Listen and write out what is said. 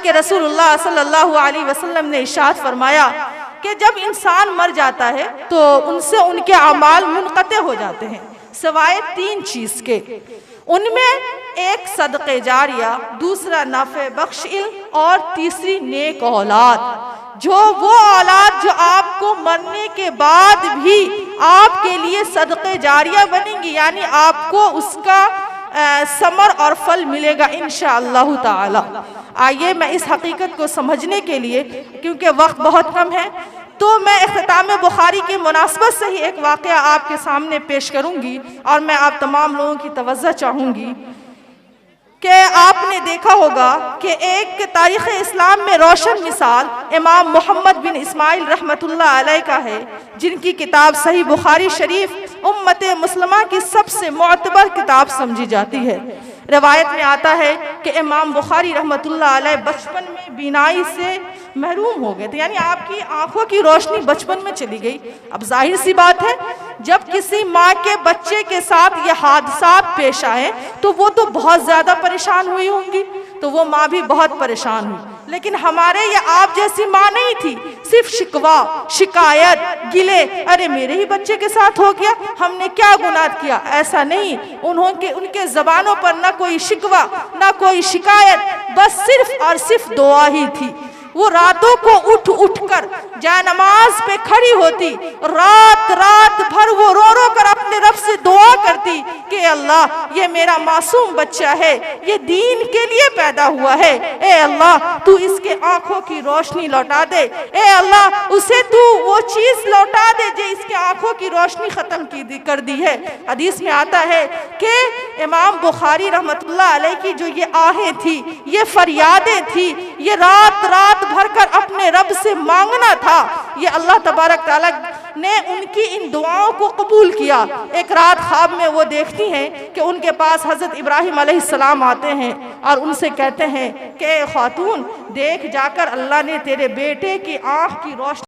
کے رسول اللہ صلی اللہ علیہ وسلم نے ارشاد فرمایا کہ جب انسان مر جاتا ہے تو ان سے ان کے اعمال منقطع ہو جاتے ہیں سوائے 3 چیز کے، ان میں ایک صدقہ جاریہ، دوسرا نافع بخش علم اور تیسری نیک اولاد۔ جو وہ اولاد جو آپ کو مرنے کے بعد بھی آپ کے لیے صدقہ جاریہ بنیں گی، یعنی آپ کو اس کا ثمر اور پھل ملے گا انشاءاللہ تعالی۔ آئیے میں اس حقیقت کو سمجھنے کے لیے، کیونکہ وقت بہت کم ہے، تو میں اختتام بخاری کی مناسبت سے ہی ایک واقعہ آپ کے سامنے پیش کروں گی، اور میں آپ تمام لوگوں کی توجہ چاہوں گی کہ آپ نے دیکھا ہوگا کہ ایک تاریخ اسلام میں روشن مثال امام محمد بن اسماعیل رحمۃ اللہ علیہ کا ہے، جن کی کتاب صحیح بخاری شریف امت مسلمہ کی سب سے معتبر کتاب سمجھی جاتی ہے۔ روایت میں آتا ہے کہ امام بخاری رحمۃ اللہ علیہ بچپن میں بینائی سے محروم ہو گئے تھے، یعنی آپ کی آنکھوں کی روشنی بچپن میں چلی گئی۔ اب ظاہر سی بات ہے، جب کسی ماں کے بچے کے ساتھ یہ حادثات پیش آئے تو وہ تو بہت زیادہ پریشان ہوئی ہوں گی، تو وہ ماں بھی بہت پریشان ہوئی، لیکن ہمارے یا آپ جیسی ماں نہیں تھی، صرف شکوہ، شکایت، گلے، ارے میرے ہی بچے کے ساتھ ہو گیا، ہم نے کیا گناہ کیا؟ ایسا نہیں، ان کے زبانوں پر نہ کوئی شکوہ نہ کوئی شکایت، بس صرف اور صرف دعا ہی تھی۔ وہ راتوں کو اٹھ کر جائے نماز پہ کھڑی ہوتی، رات بھر وہ رو کر اپنے رب سے دعا کرتی کہ اللہ یہ میرا معصوم بچہ ہے، یہ دین کے لیے پیدا ہوا ہے، اے اللہ تو اس کے آنکھوں کی روشنی لوٹا دے، اے اللہ اسے تو وہ چیز لوٹا دے جو اس کے آنکھوں کی روشنی ختم کر دی ہے۔ حدیث میں آتا ہے کہ امام بخاری رحمت اللہ علیہ کی جو یہ آہیں تھی، یہ فریادیں تھی، یہ رات بھر کر اپنے رب سے مانگنا تھا، یہ اللہ تبارک تعالیٰ نے ان کی ان دعاؤں کو قبول کیا۔ ایک رات خواب میں وہ دیکھتی ہیں کہ ان کے پاس حضرت ابراہیم علیہ السلام آتے ہیں اور ان سے کہتے ہیں کہ اے خاتون، دیکھ جا کر اللہ نے تیرے بیٹے کی آنکھ کی روشنی